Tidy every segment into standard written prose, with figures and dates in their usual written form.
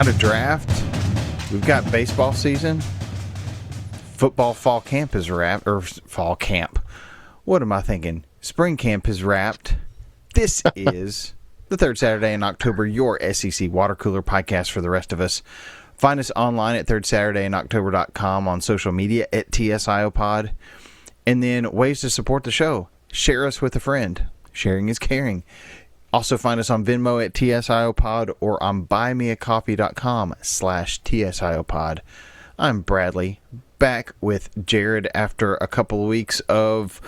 a draft. We've got baseball season. Football fall camp is wrapped, or fall camp. What am I thinking? Spring camp is wrapped. This is the third Saturday in October, your SEC Water Cooler podcast for the rest of us. Find us online at thirdsaturdayiNoctober.com, on social media at TSIO Pod. And then ways to support the show. Share us with a friend. Sharing is caring. Also find us on Venmo at TSIO Pod or on buymeacoffee.com/TSIO Pod. I'm Bradley, back with Jared after a couple of weeks of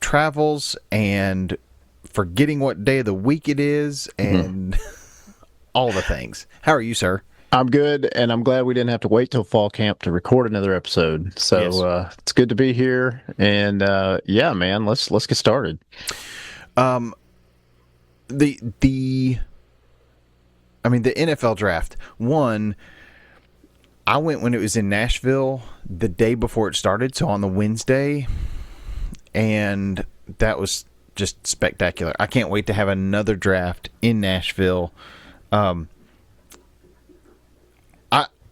travels and forgetting what day of the week it is and all the things. How are you, sir? I'm good, and I'm glad we didn't have to wait till fall camp to record another episode. So yes. It's good to be here, and yeah, man, let's get started. The NFL draft. One, I went when it was in Nashville the day before it started, so on the Wednesday, and that was just spectacular. I can't wait to have another draft in Nashville.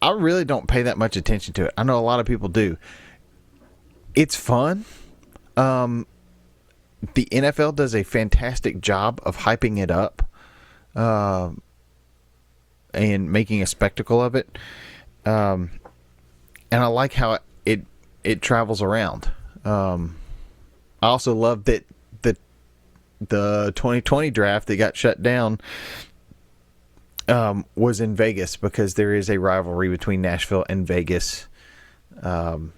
I really don't pay that much attention to it. I know a lot of people do. It's fun. The NFL does a fantastic job of hyping it up and making a spectacle of it. And I like how it travels around. I also love that the 2020 draft that got shut down was in Vegas, because there is a rivalry between Nashville and Vegas. And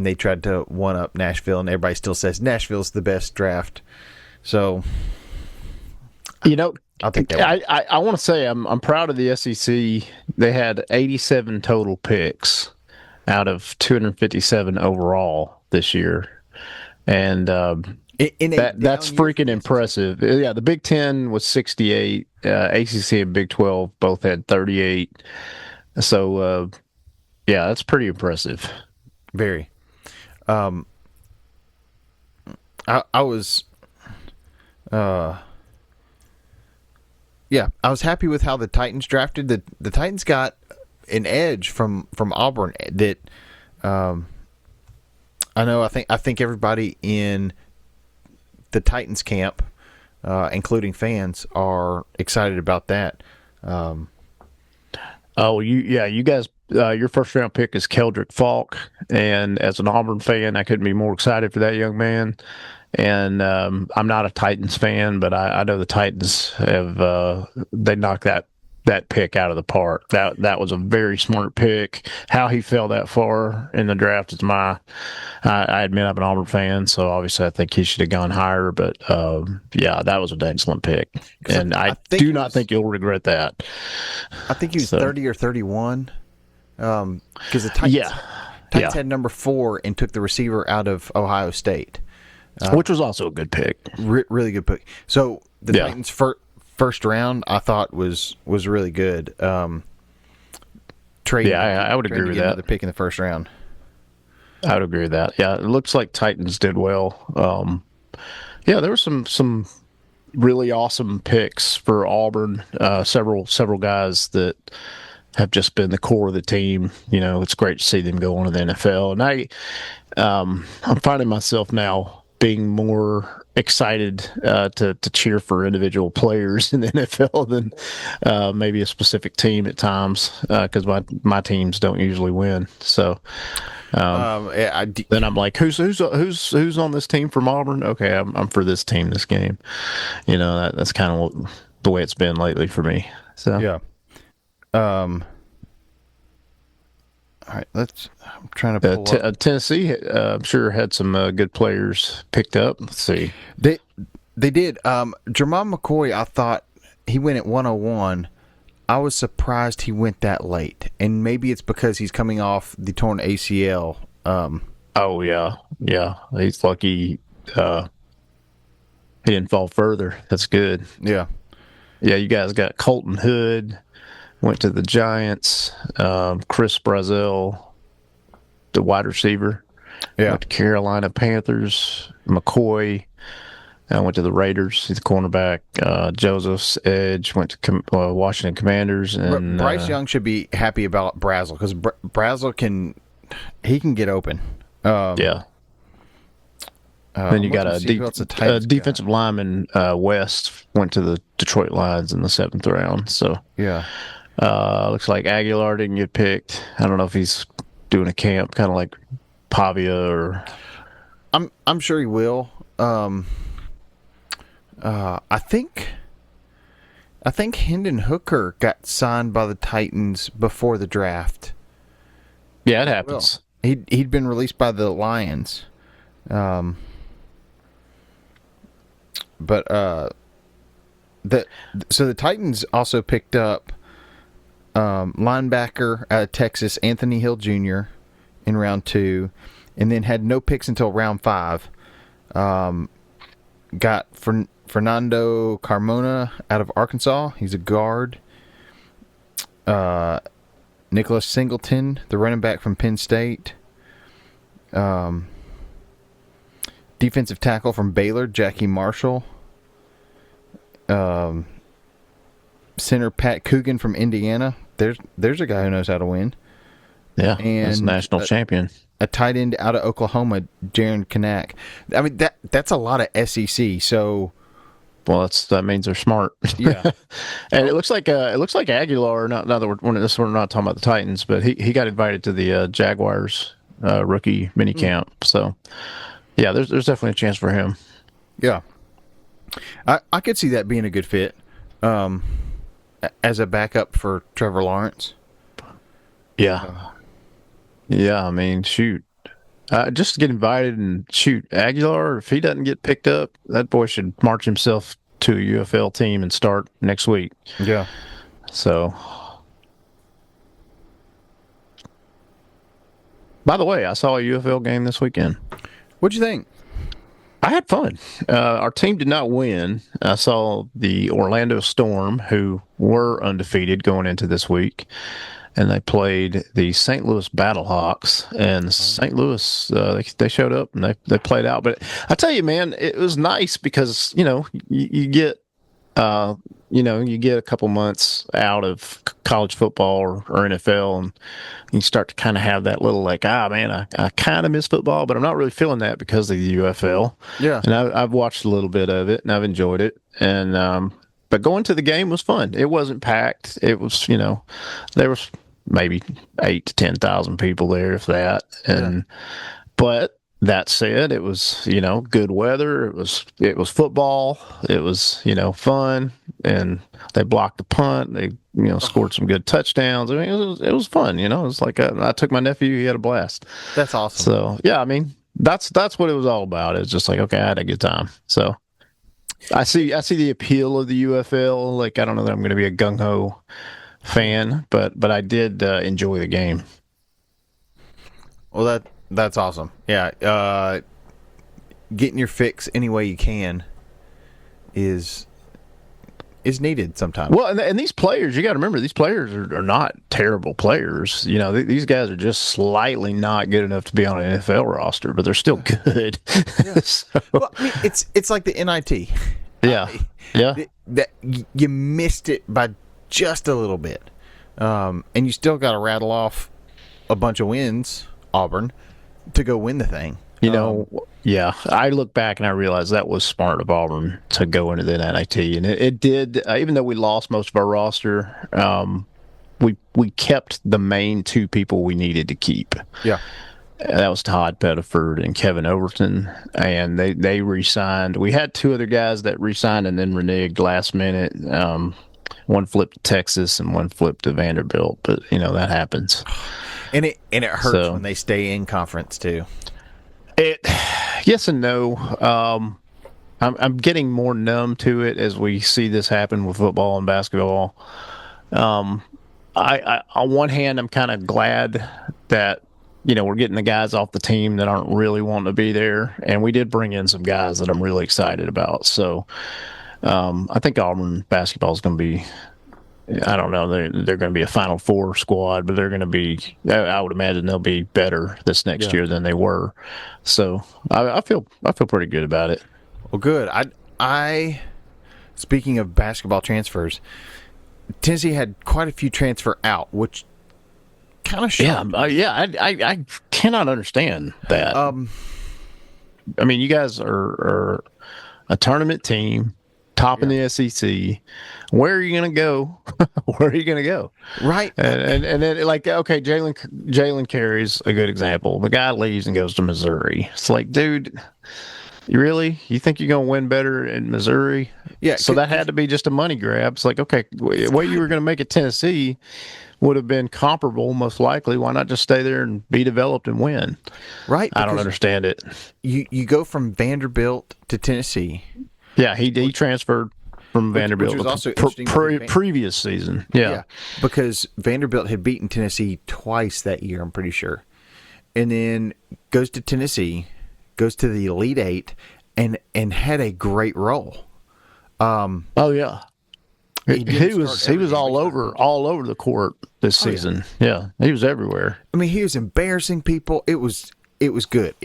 they tried to one-up Nashville, and everybody still says Nashville's the best draft. So, I'll take that one. I want to say I'm proud of the SEC. They had 87 total picks out of 257 overall this year. And that's freaking impressive. Yeah, the Big Ten was 68. ACC and Big 12 both had 38. So, yeah, that's pretty impressive. Very. I was happy with how the Titans drafted. The Titans got an edge from Auburn that I think everybody in the Titans camp, including fans, are excited about that. You guys, your first round pick is Keldrick Falk, and as an Auburn fan, I couldn't be more excited for that young man. And I'm not a Titans fan, but I know the Titans have they knocked that pick out of the park. That was a very smart pick. How he fell that far in the draft is I admit I'm an Auburn fan, so obviously I think he should have gone higher. But that was an excellent pick, and I do not think you'll regret that. I think he was 30 or 31, because the Titans had number 4 and took the receiver out of Ohio State, which was also a good pick. Really good pick. So the Titans first round, I thought was really good. I would agree with that. Another pick in the first round. I would agree with that. Yeah, it looks like Titans did well. There were some really awesome picks for Auburn. Several guys that have just been the core of the team. It's great to see them go on to the NFL. And I'm finding myself now being more excited to cheer for individual players in the NFL than maybe a specific team at times, because my teams don't usually win. So then I'm like, who's on this team from Auburn? Okay, I'm for this team this game. That's kind of the way it's been lately for me. So yeah. All right, I'm trying to pull up. Tennessee, I'm sure, had some good players picked up. Let's see. They did. Jermon McCoy, I thought he went at 101. I was surprised he went that late, and maybe it's because he's coming off the torn ACL. Oh yeah, he's lucky he didn't fall further. That's good. Yeah. You guys got Colton Hood. Went to the Giants. Chris Brazel, the wide receiver. Yeah. Went to Carolina Panthers. McCoy. went to the Raiders. He's the cornerback. Joseph's edge went to Washington Commanders. And Bryce Young should be happy about Brazel because Brazel can get open. Yeah. Then you got a defensive lineman, West, went to the Detroit Lions in the 7th round. So yeah, looks like Aguilar didn't get picked. I don't know if he's doing a camp, kind of like Pavia or. I'm sure he will. I think Hendon Hooker got signed by the Titans before the draft. Yeah, it happens. Well, he'd been released by the Lions. But the Titans also picked up linebacker out of Texas, Anthony Hill Jr. in round 2, and then had no picks until round 5. Got Fernando Carmona out of Arkansas. He's a guard. Nicholas Singleton, the running back from Penn State. Defensive tackle from Baylor, Jackie Marshall. Center Pat Coogan from Indiana. There's a guy who knows how to win. Yeah, and he's a national champion. A tight end out of Oklahoma, Jaron Kanak. I mean that's a lot of SEC. So, well, that means they're smart. Yeah, and it looks like Aguilar. Not that we're not talking about the Titans, but he got invited to the Jaguars rookie mini camp. So, yeah, there's definitely a chance for him. Yeah, I could see that being a good fit as a backup for Trevor Lawrence. Yeah. Yeah, I mean, shoot. Just to get invited and shoot, Aguilar, if he doesn't get picked up, that boy should march himself to a UFL team and start next week. Yeah. So, by the way, I saw a UFL game this weekend. What'd you think? I had fun. Our team did not win. I saw the Orlando Storm, who were undefeated going into this week. And they played the St. Louis Battlehawks, and St. Louis, they showed up and they played out. But I tell you, man, it was nice because, you get a couple months out of college football or NFL, and you start to kind of have that little I kind of miss football, but I'm not really feeling that because of the UFL. Yeah. And I've watched a little bit of it, and I've enjoyed it. And but going to the game was fun. It wasn't packed. It was, there was maybe 8,000 to 10,000 people there, if that. And but that said, it was good weather. It was football. It was fun, and they blocked the punt. They scored some good touchdowns. I mean, it was fun. It was like I took my nephew. He had a blast. That's awesome. So yeah, I mean that's what it was all about. It's just like, okay, I had a good time. So I see the appeal of the UFL. Like, I don't know that I'm going to be a gung ho fan, but I did enjoy the game. Well, that's awesome. Yeah, getting your fix any way you can is needed sometimes. Well, and these players, you got to remember, these players are not terrible players. These guys are just slightly not good enough to be on an NFL roster, but they're still good. Yeah. So, well, I mean, it's like the NIT. Yeah, that you missed it by just a little bit, and you still got to rattle off a bunch of wins, Auburn, to go win the thing. Yeah, I look back and I realize that was smart of Auburn to go into the NIT, and it did. Even though we lost most of our roster, we kept the main 2 people we needed to keep. Yeah. That was Todd Pettiford and Kevin Overton, and they re-signed. We had 2 other guys that re-signed and then reneged last minute. One flipped to Texas and one flipped to Vanderbilt, but that happens. And it hurts when they stay in conference too. Yes and no. I'm getting more numb to it as we see this happen with football and basketball. On one hand, I'm kind of glad that we're getting the guys off the team that aren't really wanting to be there, and we did bring in some guys that I'm really excited about. So I think Auburn basketball is going to be. I don't know. They're going to be a Final Four squad, but they're going to be. I would imagine they'll be better this next year than they were. So I feel pretty good about it. Well, good. Speaking of basketball transfers, Tennessee had quite a few transfer out, which kind of shocked me. I cannot understand that. I mean, you guys are a tournament team, top in the SEC. Where are you going to go? Where are you going to go? Right. And then like, okay, Jalen Carey's a good example. The guy leaves and goes to Missouri. It's like, dude, you think you're going to win better in Missouri? Yeah. So that had to be just a money grab. It's like, okay, what you were going to make at Tennessee would have been comparable, most likely. Why not just stay there and be developed and win? Right. I don't understand it. You go from Vanderbilt to Tennessee. Yeah, he transferred from Vanderbilt. Which was also interesting. Previous season. Yeah. Because Vanderbilt had beaten Tennessee twice that year, I'm pretty sure. And then goes to Tennessee, goes to the Elite Eight, and had a great role. Oh yeah. He was all over the court this season. Yeah, he was everywhere. I mean, he was embarrassing people. It was good.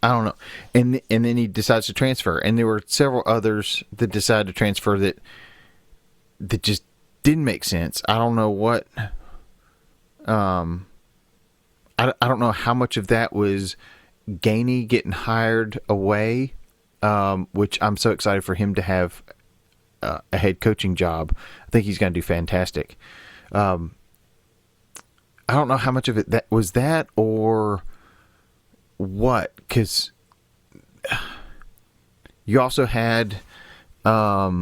I don't know. And then he decides to transfer, and there were several others that decided to transfer that just didn't make sense. I don't know what. I don't know how much of that was Gainey getting hired away, which I'm so excited for him to have a head coaching job. I think he's going to do fantastic. I don't know how much of it that was that or what, because you also had, I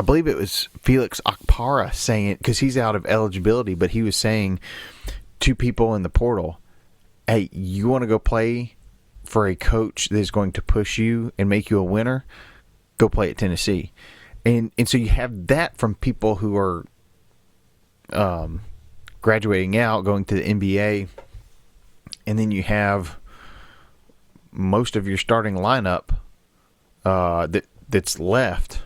believe it was Felix Okpara saying it, because he's out of eligibility, but he was saying to people in the portal, hey, you want to go play for a coach that is going to push you and make you a winner? Go play at Tennessee. And so you have that from people who are graduating out, going to the NBA, and then you have most of your starting lineup that's left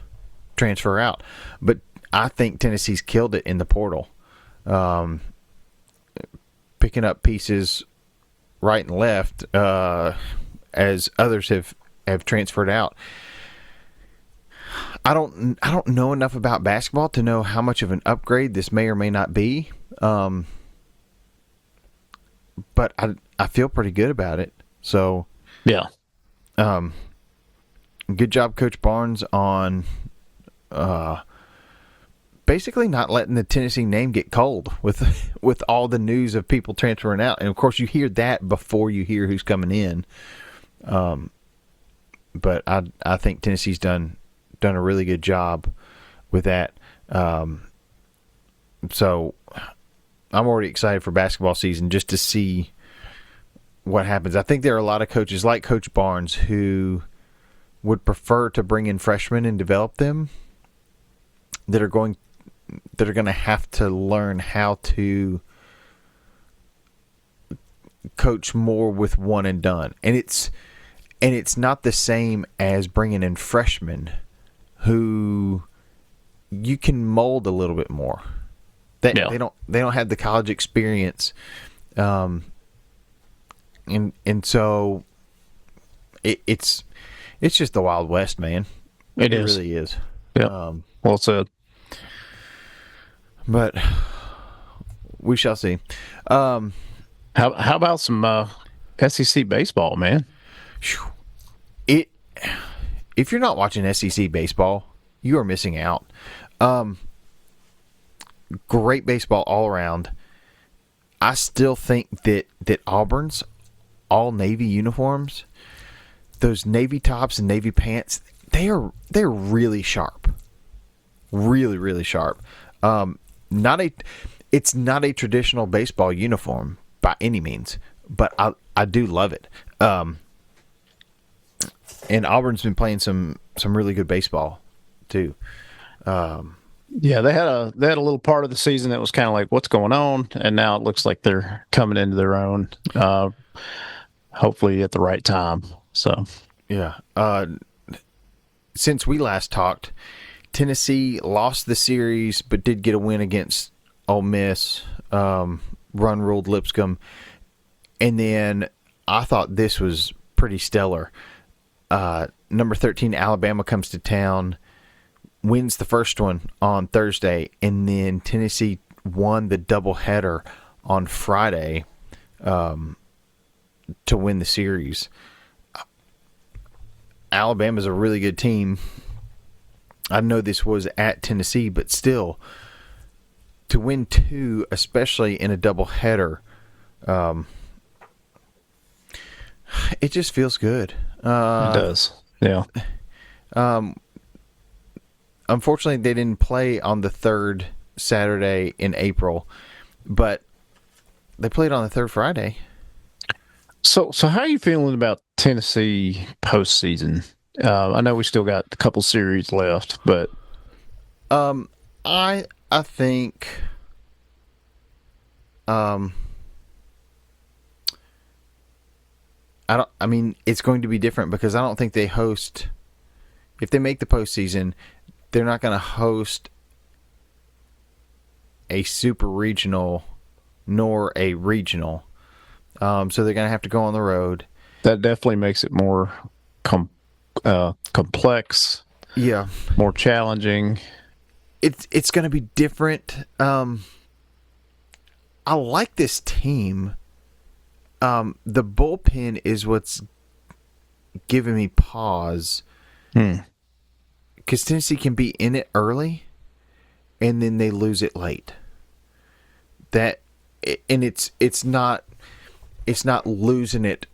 transfer out. But I think Tennessee's killed it in the portal, picking up pieces right and left as others have transferred out. I don't know enough about basketball to know how much of an upgrade this may or may not be. But I feel pretty good about it. So yeah. Good job, Coach Barnes, on basically not letting the Tennessee name get cold with all the news of people transferring out. And of course you hear that before you hear who's coming in. But I think Tennessee's done a really good job with that. So I'm already excited for basketball season just to see what happens. I think there are a lot of coaches like Coach Barnes who would prefer to bring in freshmen and develop them that are going to have to learn how to coach more with one and done. And it's not the same as bringing in freshmen who you can mold a little bit more. They don't have the college experience, and so it's just the Wild West, man. It really is. Yeah. Well said. But we shall see. How about some SEC baseball, man? If you're not watching SEC baseball, you are missing out. Great baseball all around. I still think that Auburn's all Navy uniforms, those Navy tops and Navy pants, they're really sharp. Really, really sharp. It's not a traditional baseball uniform by any means, but I do love it. And Auburn's been playing some really good baseball too. Yeah, they had a little part of the season that was kind of like, what's going on? And now it looks like they're coming into their own, hopefully at the right time. So yeah. Since we last talked, Tennessee lost the series but did get a win against Ole Miss. Run ruled Lipscomb. And then I thought this was pretty stellar. number 13 Alabama comes to town, wins the first one on Thursday, and then Tennessee won the doubleheader on Friday to win the series. Alabama's a really good team. I know this was at Tennessee, but still, to win two, especially in a doubleheader, it just feels good. It does. Yeah. Unfortunately, they didn't play on the third Saturday in April, but they played on the third Friday. So how are you feeling about Tennessee postseason? I know we still got a couple series left, but I think I mean, it's going to be different because I don't think they host. If they make the postseason, they're not going to host a super regional nor a regional. So they're going to have to go on the road. that definitely makes it more complex. Yeah, more challenging. It's going to be different. I like this team. The bullpen is what's giving me pause. Because Tennessee can be in it early, and then they lose it late. It's not losing it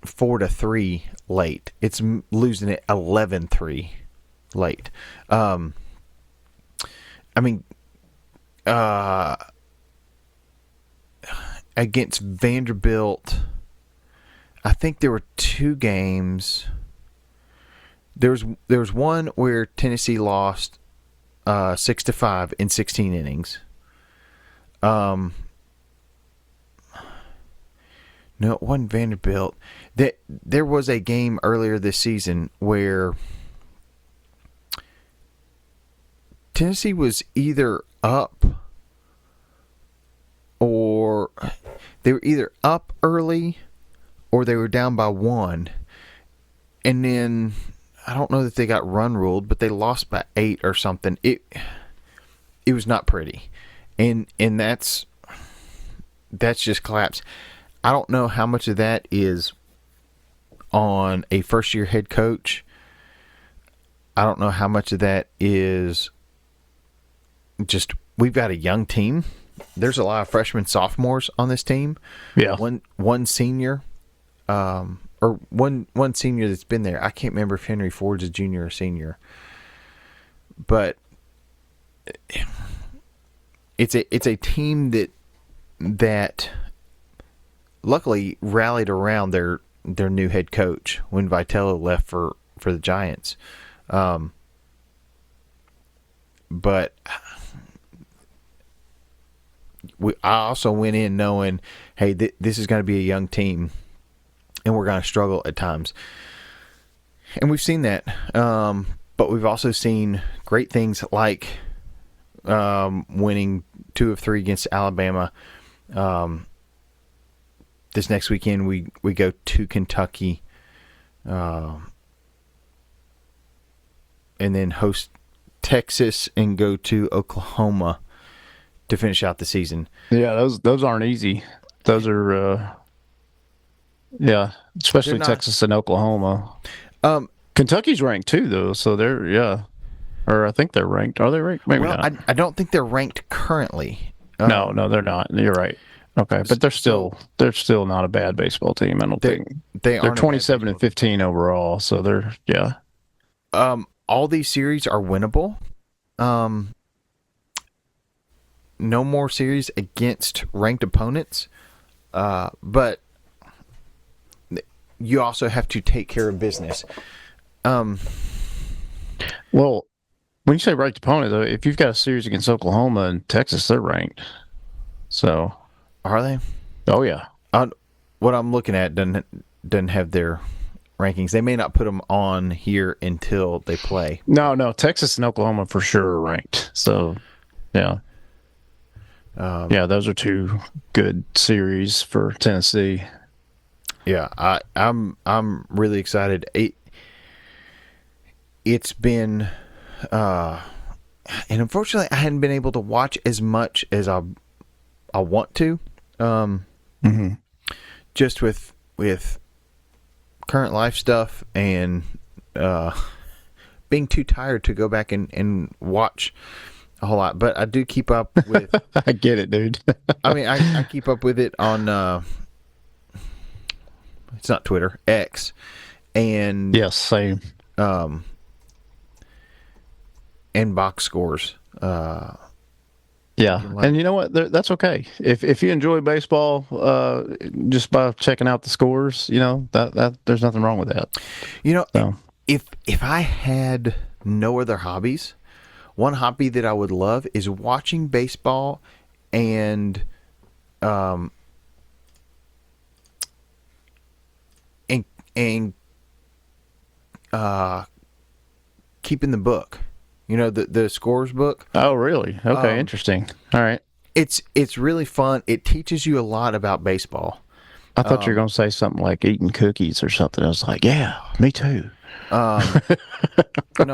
4-3 late. It's losing it 11-3 late. Against Vanderbilt, I think there were two games. There was one where Tennessee lost 6-5 in 16 innings. No, it wasn't Vanderbilt. There was a game earlier this season where Tennessee was either up or they were either up early or they were down by one. And then I don't know that they got run ruled, but they lost by 8 or something. It was not pretty. And that's just collapse. I don't know how much of that is on a first-year head coach. I don't know how much of that is just we've got a young team. There's a lot of freshmen, sophomores on this team. Yeah. One senior, or one senior that's been there. I can't remember if Henry Ford's a junior or senior. But it's a team that luckily rallied around their new head coach when Vitello left for the Giants. But I also went in knowing, hey, this is going to be a young team, and we're going to struggle at times. And we've seen that. But we've also seen great things like winning 2 of 3 against Alabama. This next weekend we go to Kentucky, and then host Texas and go to Oklahoma to finish out the season. Yeah, those aren't easy. Those are, especially Texas and Oklahoma. Kentucky's ranked too, though, so they're or I think they're ranked. Are they ranked? Maybe not. I don't think they're ranked currently. No, they're not. You're right. Okay, but they're still not a bad baseball team. I don't think they're 27-15 overall, so they're all these series are winnable. No more series against ranked opponents, but you also have to take care of business. Well, when you say ranked opponent, though, if you've got a series against Oklahoma and Texas, they're ranked. So are they? Oh yeah. What I'm looking at doesn't have their rankings. They may not put them on here until they play. No, Texas and Oklahoma for sure are ranked. So yeah. Those are 2 good series for Tennessee. Yeah, I'm really excited. it's been, and unfortunately, I hadn't been able to watch as much as I want to, just with current life stuff and being too tired to go back and watch a whole lot. But I do keep up with. I get it, dude. I mean, I keep up with it on. It's not Twitter, X, and Yes, same. and box scores. Yeah, and you know what? That's okay. If you enjoy baseball, just by checking out the scores, that there's nothing wrong with that. So. If I had no other hobbies, one hobby that I would love is watching baseball and and keeping the book. The scores book. Oh, really? Okay, interesting. All right. It's really fun. It teaches you a lot about baseball. I thought you were going to say something like eating cookies or something. I was like, yeah, me too. No,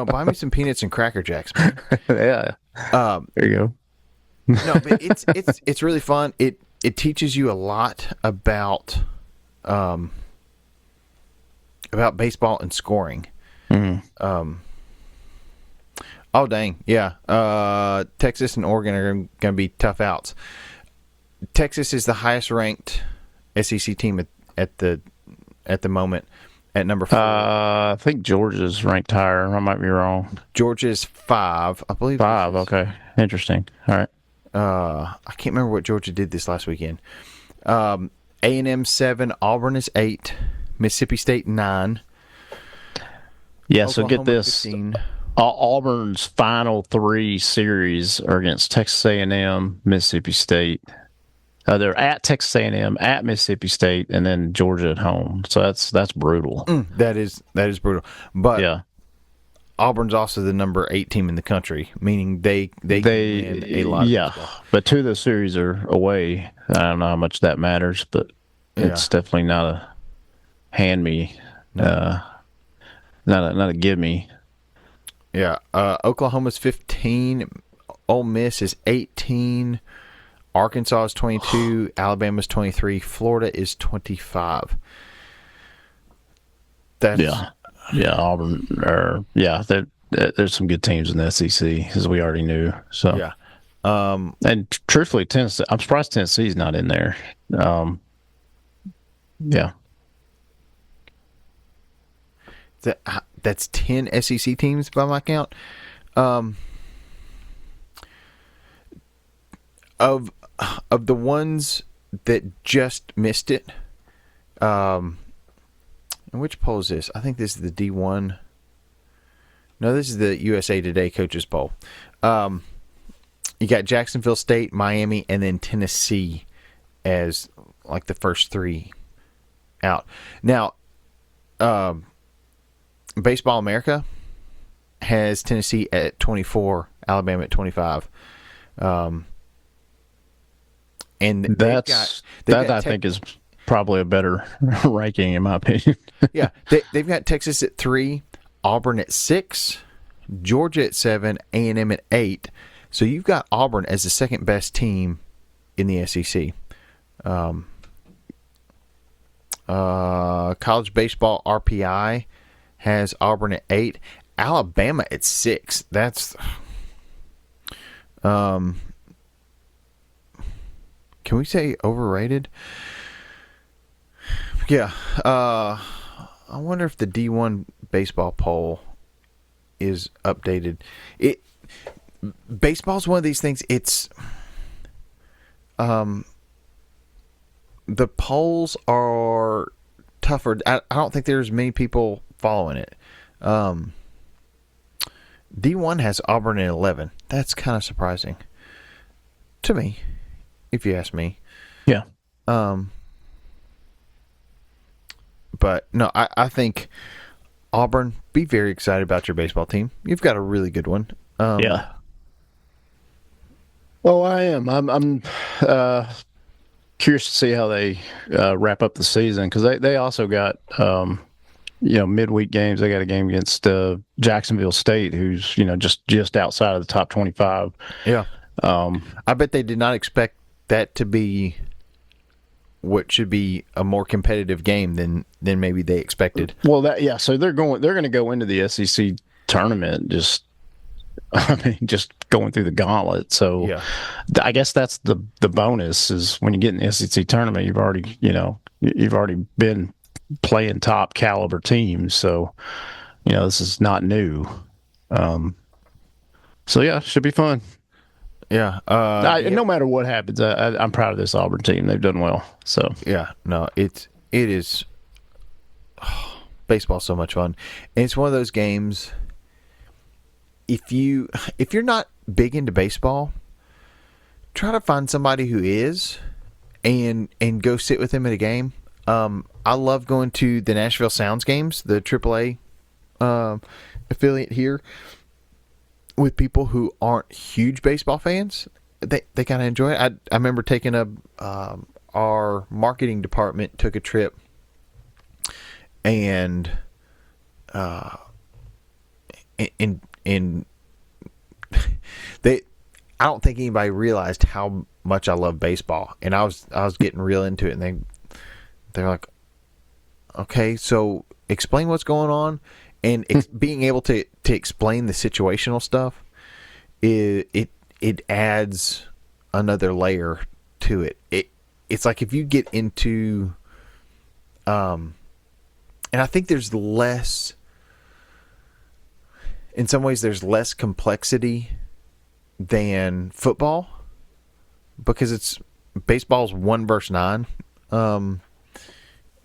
buy me some peanuts and Cracker Jacks, man. Yeah. There you go. No, but it's really fun. It teaches you a lot about baseball and scoring. Oh dang, yeah. Texas and Oregon are going to be tough outs. Texas is the highest ranked SEC team at the moment at number 4. I think Georgia's ranked higher. I might be wrong. Georgia's 5, I believe. 5. Okay, interesting. All right. I can't remember what Georgia did this last weekend. A&M 7, Auburn is 8, Mississippi State 9. Yeah. So get this. 15. Auburn's final 3 series are against Texas A&M, Mississippi State. They're at Texas A&M, at Mississippi State, and then Georgia at home. So that's brutal. That is brutal. But yeah, Auburn's also the number 8 team in the country, meaning they win a lot. Yeah, but 2 of the series are away. I don't know how much that matters, but it's definitely not a hand me, not a give me. Yeah, Oklahoma's 15, Ole Miss is 18, Arkansas is 22, Alabama's 23, Florida is 25. Yeah, Auburn. There's some good teams in the SEC, as we already knew. So yeah, and truthfully, Tennessee. I'm surprised Tennessee's not in there. Yeah. That's 10 SEC teams by my count. Of the ones that just missed it, and which poll is this? I think this is the D1. No, this is the USA Today Coaches Poll. You got Jacksonville State, Miami, and then Tennessee as like the first 3 out. Now, Baseball America has Tennessee at 24, Alabama at 25. And that I think is probably a better ranking in my opinion. Yeah, they've got Texas at 3, Auburn at 6, Georgia at 7, A&M at 8. So you've got Auburn as the second best team in the SEC. College baseball RPI has Auburn at 8, Alabama at 6. That's can we say overrated? Yeah. I wonder if the D1 baseball poll is updated. Baseball's one of these things. It's the polls are tougher. I don't think there's many people following it. D1 has Auburn at 11. That's kind of surprising to me, if you ask me. Yeah. But no, I think Auburn, be very excited about your baseball team. You've got a really good one. Yeah. Well, I am. I'm curious to see how they wrap up the season, because they also got midweek games. They got a game against Jacksonville State, who's just outside of the top 25. Yeah. I bet they did not expect that to be what should be a more competitive game than maybe they expected. Well, so they're going to go into the SEC tournament just going through the gauntlet. So Yeah. I guess that's the bonus is when you get in the SEC tournament, you've already been playing top caliber teams. So, this is not new. So yeah, should be fun. Yeah. No matter what happens, I'm proud of this Auburn team. They've done well. So yeah, no, it is. Baseball's so much fun, and it's one of those games. If you're not big into baseball, try to find somebody who is, and go sit with them at a game. I love going to the Nashville Sounds games, the AAA affiliate here, with people who aren't huge baseball fans. They kind of enjoy it. I remember taking our marketing department took a trip, and I don't think anybody realized how much I love baseball, and I was getting real into it, and they're like, okay, so explain what's going on, and being able to explain the situational stuff, it adds another layer to it. It's like if you get into, and I think there's less, in some ways there's less complexity than football, because baseball's 1 versus 9.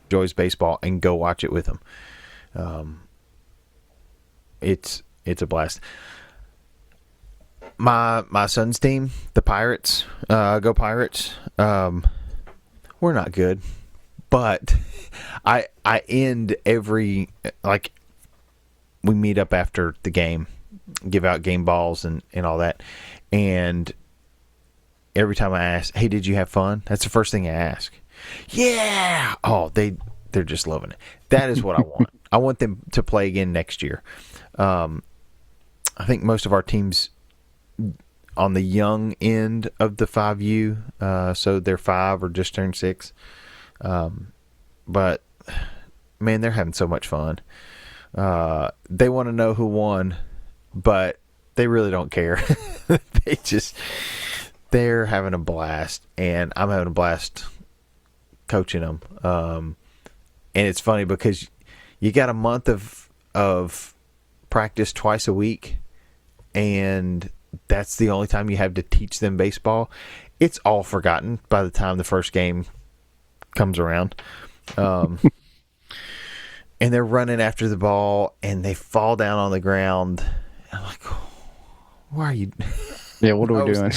Enjoys baseball, and go watch it with them. It's a blast. My son's team, the Pirates, go Pirates. We're not good, but I end every, like, we meet up after the game, give out game balls and all that, and every time I ask, hey, did you have fun? That's the first thing I ask. Yeah. Oh, they're just loving it. That is what I want. I want them to play again next year. I think most of our teams on the young end of the 5U, so they're 5 or just turned 6. But man, they're having so much fun. They want to know who won, but they really don't care. They're having a blast, and I'm having a blast coaching them. And it's funny because you got a month of practice twice a week, and that's the only time you have to teach them baseball. It's all forgotten by the time the first game comes around. And they're running after the ball, and they fall down on the ground. I'm like, why are you? Yeah, what are we doing?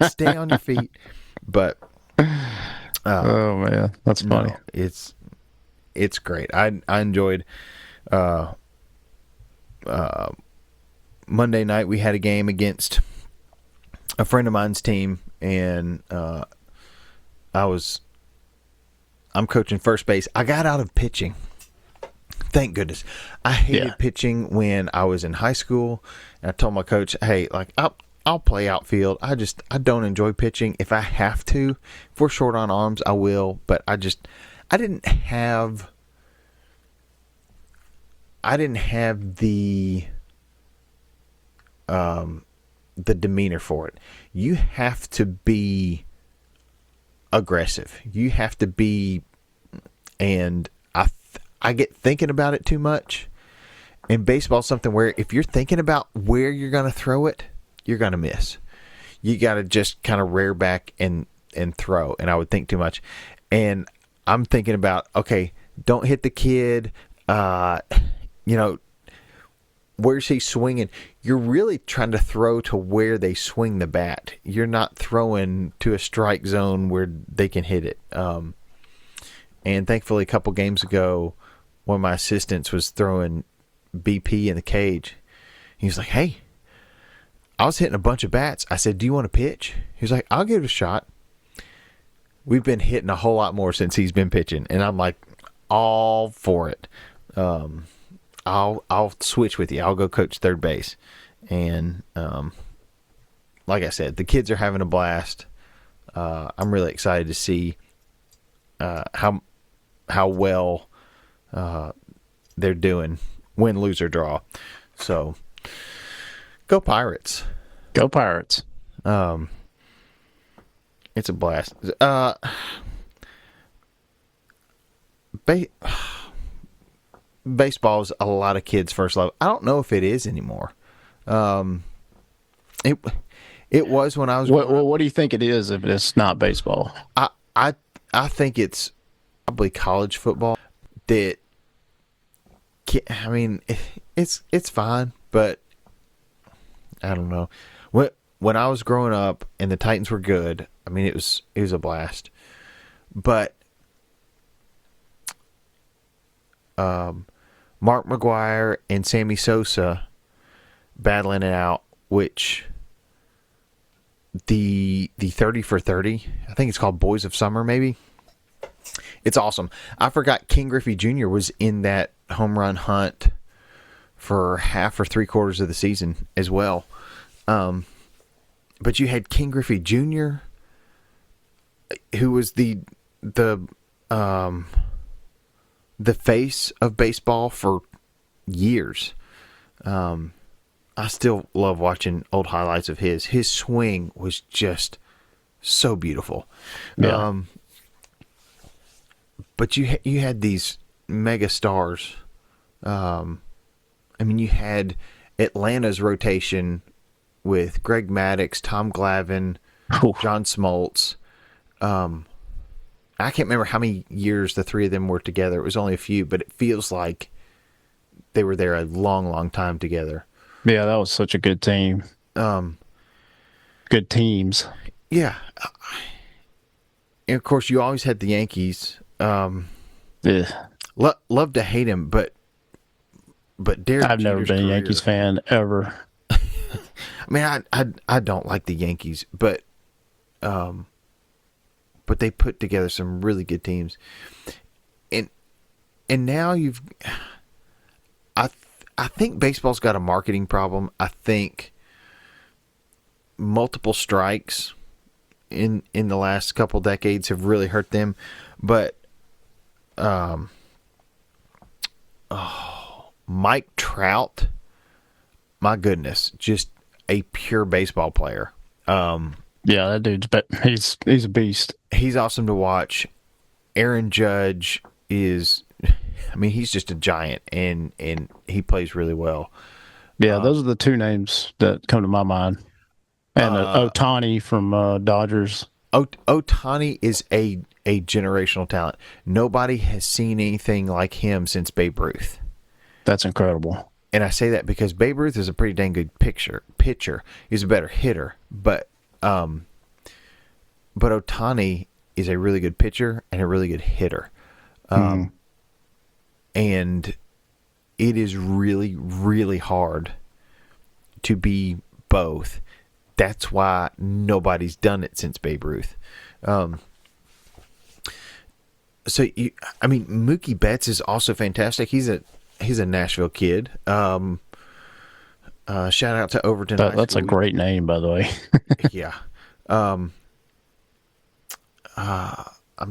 Stay on your feet. But oh man, that's funny. No, it's great. I enjoyed. Monday night we had a game against a friend of mine's team, and I'm coaching first base. I got out of pitching. Thank goodness. I hated pitching when I was in high school, and I told my coach, hey, like, I'll play outfield. I don't enjoy pitching. If I have to, if we're short on arms, I will, but I didn't have the demeanor for it. You have to be aggressive. You have to be, and I get thinking about it too much. And baseball's something where if you're thinking about where you're going to throw it, you're going to miss. You got to just kind of rear back and throw. And I would think too much. And I'm thinking about, okay, don't hit the kid. Where's he swinging? You're really trying to throw to where they swing the bat. You're not throwing to a strike zone where they can hit it. And thankfully, a couple games ago, one of my assistants was throwing BP in the cage. He was like, hey, I was hitting a bunch of bats. I said, do you want to pitch? He was like, I'll give it a shot. We've been hitting a whole lot more since he's been pitching. And I'm like, all for it. I'll switch with you. I'll go coach third base, and like I said, the kids are having a blast. I'm really excited to see how well they're doing, win, lose, or draw. So, go Pirates! Go Pirates! It's a blast. Baseball is a lot of kids' first love. I don't know if it is anymore. It was when I was. What do you think it is if it's not baseball? I think it's probably college football. That, I mean, it's fine, but I don't know. When I was growing up and the Titans were good, I mean, it was a blast. But Mark McGuire and Sammy Sosa battling it out, which the 30 for 30, I think it's called Boys of Summer, maybe. It's awesome. I forgot King Griffey Jr. was in that home run hunt for half or three quarters of the season as well. But you had King Griffey Jr., who was the face of baseball for years. I still love watching old highlights of his. His swing was just so beautiful. Yeah. But you had these mega stars. I mean, you had Atlanta's rotation with Greg Maddux, Tom Glavine, John Smoltz. I can't remember how many years the three of them were together. It was only a few, but it feels like they were there a long, long time together. Yeah, that was such a good team. Good teams. Yeah. And of course, you always had the Yankees. Yeah. Love to hate him, but Derek I've never Jeter's been a career, Yankees fan ever. I mean, I don't like the Yankees, but they put together some really good teams, and now I think baseball's got a marketing problem. I think multiple strikes in the last couple decades have really hurt them, but Mike Trout, my goodness, just a pure baseball player. Yeah, that dude's he's a beast. He's awesome to watch. Aaron Judge is, I mean, he's just a giant, and he plays really well. Yeah, those are the two names that come to my mind. And Ohtani from Dodgers. Ohtani is a generational talent. Nobody has seen anything like him since Babe Ruth. That's incredible. And I say that because Babe Ruth is a pretty dang good pitcher. He's a better hitter, but Ohtani is a really good pitcher and a really good hitter. And it is really, really hard to be both. That's why nobody's done it since Babe Ruth. Mookie Betts is also fantastic. He's a Nashville kid. Shout out to Overton. That's a great name, by the way. Yeah. I'm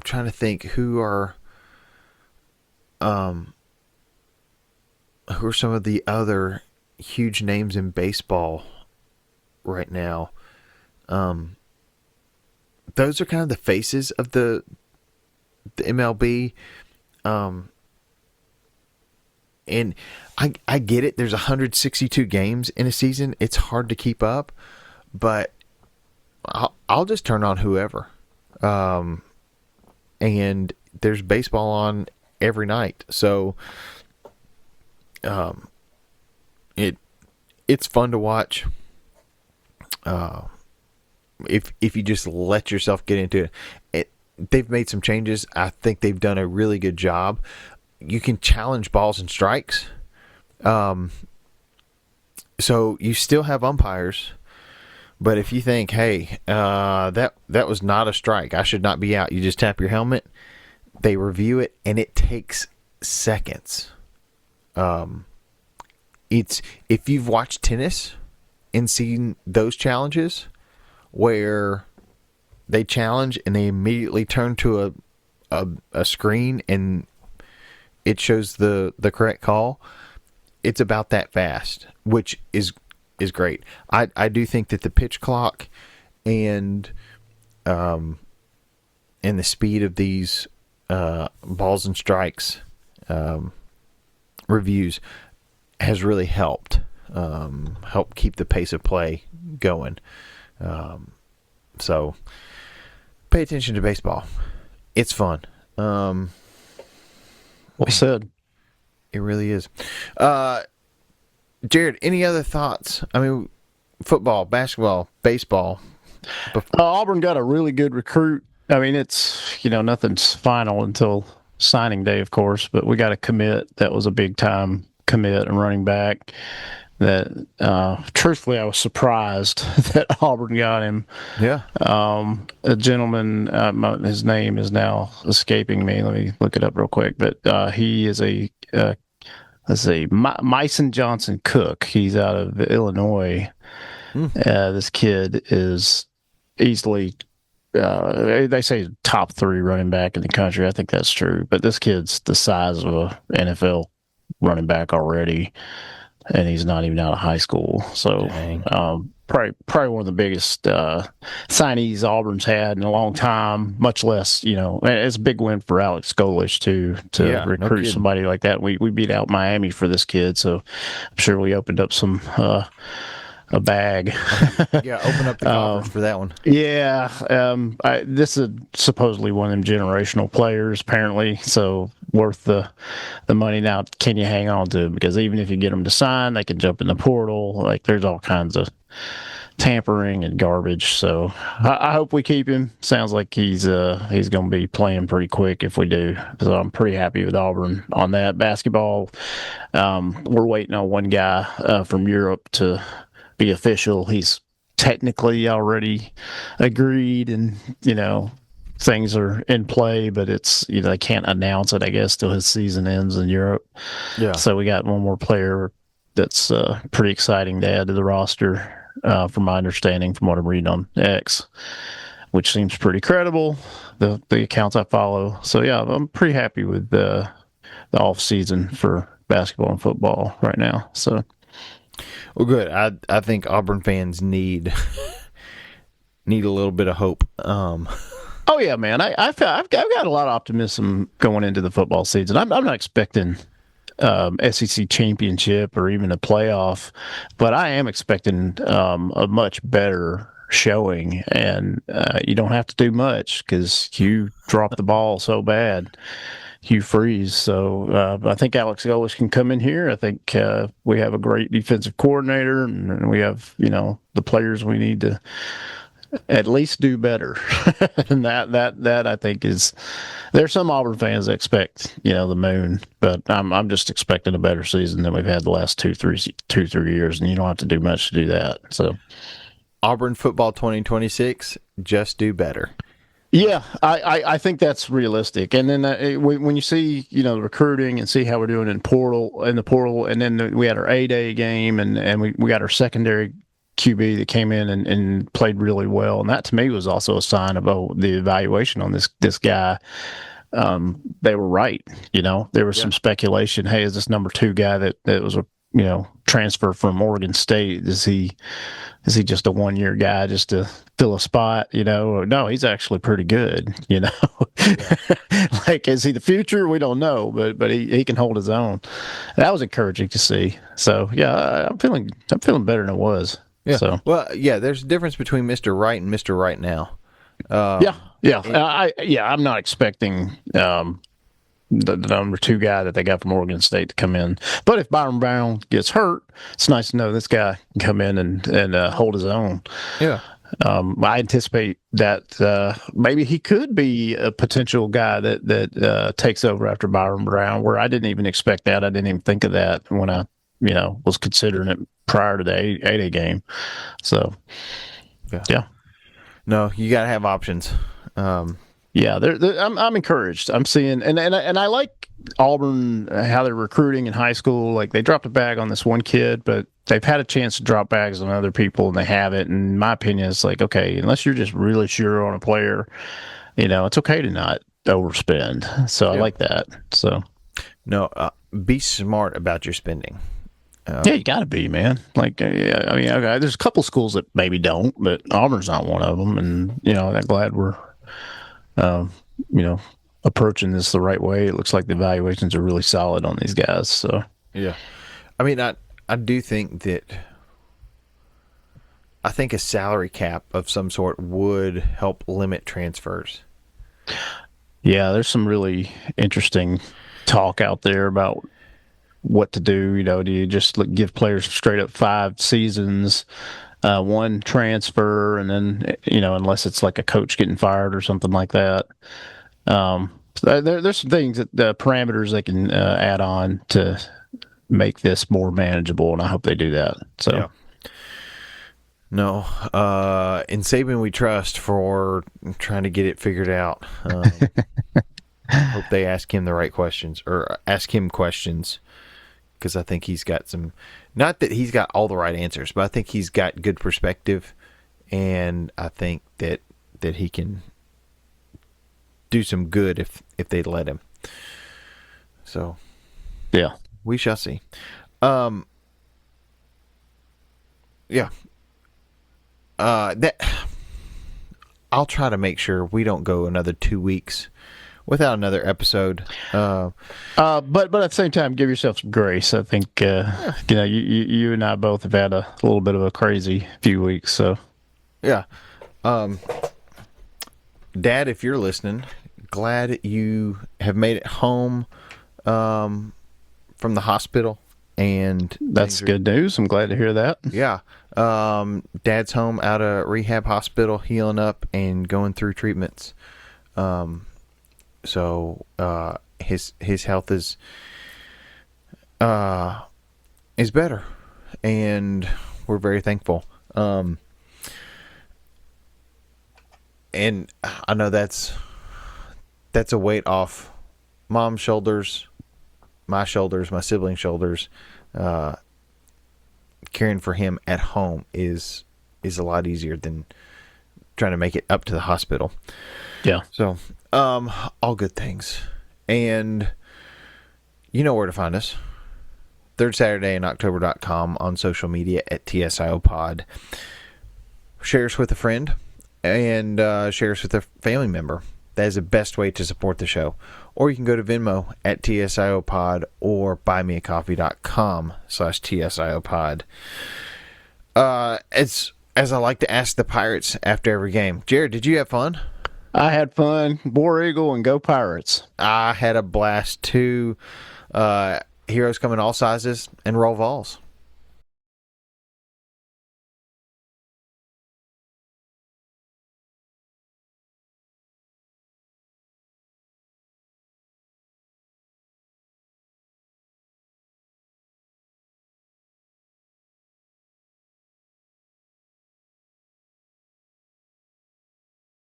trying to think who are some of the other huge names in baseball right now. Those are kind of the faces of the MLB. And I get it. There's 162 games in a season. It's hard to keep up, but I'll just turn on whoever. And there's baseball on every night. So, it's fun to watch. If you just let yourself get into it. They've made some changes. I think they've done a really good job. You can challenge balls and strikes. So you still have umpires, but if you think, hey, that was not a strike, I should not be out, you just tap your helmet. They review it, and it takes seconds. It's if you've watched tennis and seen those challenges where they challenge and they immediately turn to a screen and it shows the correct call. It's about that fast, which is great. I do think that the pitch clock and the speed of these balls and strikes reviews has really help keep the pace of play going. So pay attention to baseball. It's fun. Well said. It really is. Jared, any other thoughts? I mean, football, basketball, baseball. Auburn got a really good recruit. I mean, it's, nothing's final until signing day, of course, but we got a commit that was a big time commit and running back that, truthfully, I was surprised that Auburn got him. Yeah. A gentleman, his name is now escaping me. Let me look it up real quick. But he is let's see, Myson Johnson Cook. He's out of Illinois. This kid is easily, they say top 3 running back in the country. I think that's true. But this kid's the size of a NFL running back already, and he's not even out of high school. So probably one of the biggest signees Auburn's had in a long time, much less, it's a big win for Alex Golish, too, to recruit somebody like that. We beat out Miami for this kid, so I'm sure we opened up a bag. Yeah, open up the coffers for that one. Yeah, this is supposedly one of them generational players, apparently, so worth the money. Now, can you hang on to it? Because even if you get them to sign, they can jump in the portal. Like, there's all kinds of tampering and garbage. So I hope we keep him. Sounds like he's going to be playing pretty quick if we do. So I'm pretty happy with Auburn on that. Basketball, we're waiting on one guy from Europe to be official. He's technically already agreed, and things are in play, but it's they can't announce it, I guess, till his season ends in Europe. Yeah. So we got one more player that's pretty exciting to add to the roster, from my understanding, from what I'm reading on X, which seems pretty credible, the accounts I follow. So yeah, I'm pretty happy with the off season for basketball and football right now. So. Well, good. I think Auburn fans need a little bit of hope. Oh yeah, man. I've got a lot of optimism going into the football season. I'm not expecting SEC championship or even a playoff, but I am expecting a much better showing, and you don't have to do much because you drop the ball so bad. Hugh Freeze. So I think Alex Golish can come in here. I think we have a great defensive coordinator, and we have the players we need to at least do better. And that I think is, there's some Auburn fans that expect the moon, but I'm just expecting a better season than we've had the last 2-3 years, and you don't have to do much to do that. So Auburn football 2026, just do better. Yeah, I think that's realistic. And then when you see the recruiting and see how we're doing in the portal, and then we had our A-Day game, and we got our secondary QB that came in and played really well, and that to me was also a sign of the evaluation on this guy. They were right. There was some speculation. Hey, is this number 2 guy that was a transfer from Oregon State? Is he just a 1-year guy just to fill a spot? No, he's actually pretty good. Like, is he the future? We don't know, but he can hold his own. That was encouraging to see. So yeah, I'm feeling better than it was. Yeah. So well, yeah, there's a difference between Mr. Right and Mr. Right now. I'm not expecting the number 2 guy that they got from Oregon State to come in. But if Byron Brown gets hurt, it's nice to know this guy can come in and hold his own. Yeah. I anticipate that maybe he could be a potential guy that takes over after Byron Brown, where I didn't even expect that. I didn't even think of that when I was considering it prior to the 8A game. So, yeah. No, you got to have options. Yeah, I'm encouraged. I'm seeing, and I like Auburn, how they're recruiting in high school. Like they dropped a bag on this one kid, but they've had a chance to drop bags on other people, and they haven't. And my opinion is like, okay, unless you're just really sure on a player, it's okay to not overspend. So I Yeah. like that. So No, be smart about your spending. yeah, you got to be, man. Like, yeah, I mean, okay, there's a couple schools that maybe don't, but Auburn's not one of them. And I'm glad we're, um, you know, approaching this the right way. It looks like the evaluations are really solid on these guys. So Yeah. I mean, I do think that I think a salary cap of some sort would help limit transfers. yeah, there's some really interesting talk out there about what to do. Do you just give players straight up 5 seasons, one transfer, and then unless it's like a coach getting fired or something like that. There's some things that the parameters they can add on to make this more manageable, and I hope they do that. So. Yeah. No, in Saban we trust for trying to get it figured out. Hope they ask him the right questions or ask him questions because I think he's got some. Not that he's got all the right answers, but I think he's got good perspective, and I think that he can do some good if they let him. So, yeah, we shall see. Yeah. That I'll try to make sure we don't go another 2 weeks without another episode. but at the same time, give yourself some grace. I think you and I both have had a little bit of a crazy few weeks. So yeah, Dad, if you're listening, glad you have made it home from the hospital, and that's good news. I'm glad to hear that. Yeah. Dad's home out of rehab hospital, healing up and going through treatments. So his health is better, and we're very thankful. And I know that's a weight off Mom's shoulders, my shoulders, my siblings' shoulders. Caring for him at home is a lot easier than trying to make it up to the hospital. Yeah. So, all good things. And you know where to find us. Third Saturday in October.com, on social media at TSIO Pod. Share us with a friend and share us with a family member. That is the best way to support the show. Or you can go to Venmo at TSIO Pod or buymeacoffee.com/TSIO Pod. As I like to ask the Pirates after every game. Jared, did you have fun? I had fun. War Eagle and go Pirates. I had a blast too. Heroes come in all sizes, and roll Vols.